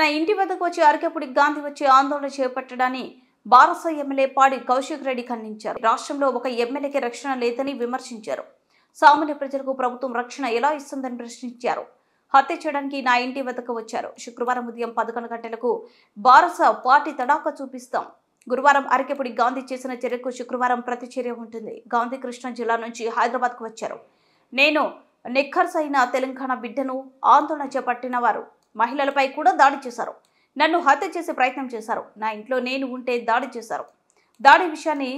తన ఇంటి వద్దకు వచ్చి అరకెపుడి గాంధీ వచ్చి ఆందోళన చేపట్టడాన్ని బారస ఎమ్మెల్యే పాడి కౌశిక్ రెడ్డి ఖండించారు. రాష్ట్రంలో ఒక ఎమ్మెల్యేకి రక్షణ లేదని విమర్శించారు. సామాన్య ప్రజలకు ప్రభుత్వం రక్షణ ఎలా ఇస్తుందని ప్రశ్నించారు. హత్య చేయడానికి నా ఇంటి వద్దకు వచ్చారు. శుక్రవారం ఉదయం 11 గంటలకు బారస పార్టీ తడాకా చూపిస్తాం. గురువారం అరకెపుడి గాంధీ చేసిన చర్యకు శుక్రవారం ప్రతిచర్య ఉంటుంది. గాంధీ కృష్ణా జిల్లా నుంచి హైదరాబాద్కు వచ్చారు. నేను నిఖర్సైన తెలంగాణ బిడ్డను ఆందోళన చేపట్టిన వారు మహిళలపై కూడా దాడి చేశారు. నన్ను హత్య చేసే ప్రయత్నం చేశారు. నా ఇంట్లో నేను ఉంటే దాడి చేశారు. దాడి విషయాన్ని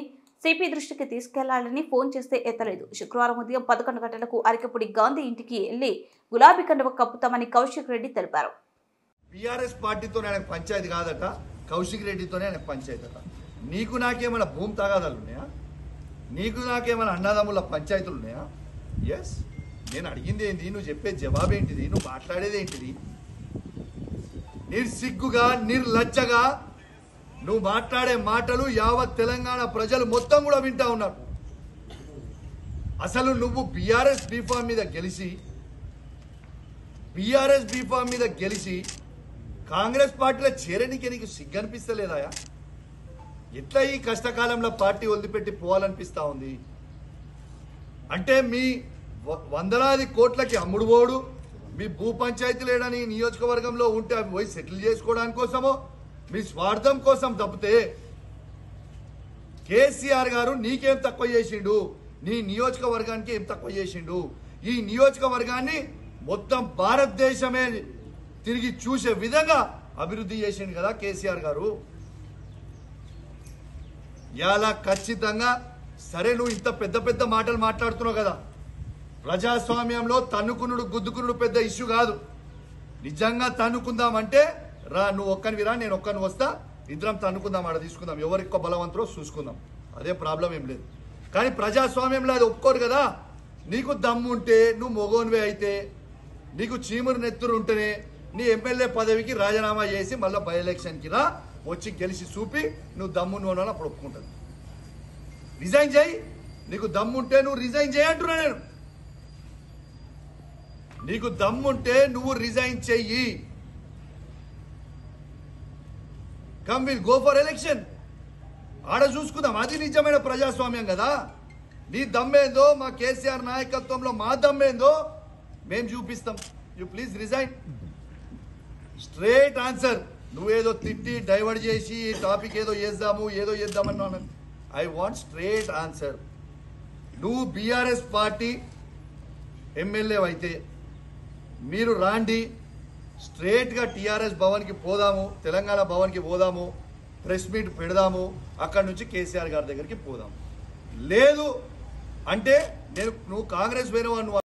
సిపి దృష్టికి తీసుకెళ్లాలని ఫోన్ చేస్తే ఎత్తలేదు. శుక్రవారం ఉదయం 11 గంటలకు అరకెపుడి గాంధీ ఇంటికి వెళ్లి గులాబీ కండువ కప్పుతామని కౌశిక్ రెడ్డి తెలిపారు. బీఆర్ఎస్ పార్టీతో ఆయనకు పంచాయతీ కాదట, కౌశిక్ రెడ్డితోనే ఆయనకు పంచాయతీ అట. నీకు నాకేమైనా భూమి తగాదాలు ఉన్నాయా? నీకు నాకేమైనా అన్నదమ్ముల పంచాయతీలు ఉన్నాయా? ఎస్, నేను అడిగింది ఏంటి, నువ్వు చెప్పే జవాబు ఏంటిది, నువ్వు మాట్లాడేది ఏంటిది? నిర్సిగ్గుగా నిర్లజ్జగా నువ్వు మాట్లాడే మాటలు యావత్ తెలంగాణ ప్రజలు మొత్తం కూడా వింటా ఉన్నారు. అసలు నువ్వు బీఆర్ఎస్ బీఫామ్ మీద గెలిచి కాంగ్రెస్ పార్టీలో చేరడానికి నీకు సిగ్గు అనిపిస్తలేదా? ఎట్లా ఈ కష్టకాలంలో పార్టీ వదిలిపెట్టి పోవాలనిపిస్తా ఉంది? అంటే మీ వందలాది కోట్లకి అమ్ముడు పోడు, మీ భూ పంచాయతీ లేడని నియోజకవర్గంలో ఉంటే అవి పోయి సెటిల్ చేసుకోవడానికి కోసమో మీ స్వార్థం కోసం తప్పితే కేసీఆర్ గారు నీకేం తక్కువ చేసిండు? నీ నియోజకవర్గానికి ఏం తక్కువ చేసిండు? ఈ నియోజకవర్గాన్ని మొత్తం భారతదేశమే తిరిగి చూసే విధంగా అభివృద్ధి చేసిండు కదా కేసీఆర్ గారు. ఇలా ఖచ్చితంగా సరే, నువ్వు ఇంత పెద్ద పెద్ద మాటలు మాట్లాడుతున్నావు కదా, ప్రజాస్వామ్యంలో తన్నుకునుడు గుద్దుకునుడు పెద్ద ఇష్యూ కాదు. నిజంగా తన్నుకుందామంటే రా, నువ్వు ఒక్కనివి రా, నేను ఒక్కని వస్తా, ఇద్దరం తన్నుకుందాం, ఆడ తీసుకుందాం, ఎవరు ఎక్కువ బలవంతులో చూసుకుందాం, అదే ప్రాబ్లం ఏం లేదు. కానీ ప్రజాస్వామ్యంలో అది ఒప్పుకోరు కదా. నీకు దమ్ము ఉంటే, నువ్వు మొగోనివే అయితే, నీకు చీమురు నెత్తురు ఉంటేనే నీ ఎమ్మెల్యే పదవికి రాజీనామా చేసి మళ్ళీ బై ఎలక్షన్కి రా, వచ్చి గెలిచి చూపి నువ్వు దమ్మును అప్పుడు ఒప్పుకుంటుంది. రిజైన్ చేయి, నీకు దమ్ముంటే నువ్వు రిజైన్ చేయంటున్నా నేను. నీకు దమ్ముంటే నువ్వు రిజైన్ చెయ్యి. Come will go for election, ఆడ చూసుకుందాం. అది నిజమైన ప్రజాస్వామ్యం కదా. నీ దమ్మేందో, మా కేసీఆర్ నాయకత్వంలో మా దమ్మేందో మేము చూపిస్తాం. You please resign. Straight answer. నువ్వేదో తిట్టి డైవర్ట్ చేసి టాపిక్ ఏదో చేద్దామన్నా, ఐ వాంట్ స్ట్రేట్ ఆన్సర్. నువ్వు బీఆర్ఎస్ పార్టీ ఎమ్మెల్యే అయితే మీరు రాండి, స్ట్రేట్గా టీఆర్ఎస్ భవన్కి పోదాము, తెలంగాణ భవన్కి పోదాము, ప్రెస్ మీట్ పెడదాము, అక్కడి నుంచి కేసీఆర్ గారి దగ్గరికి పోదాము. లేదు అంటే నువ్వు కాంగ్రెస్ పోయినవాడు,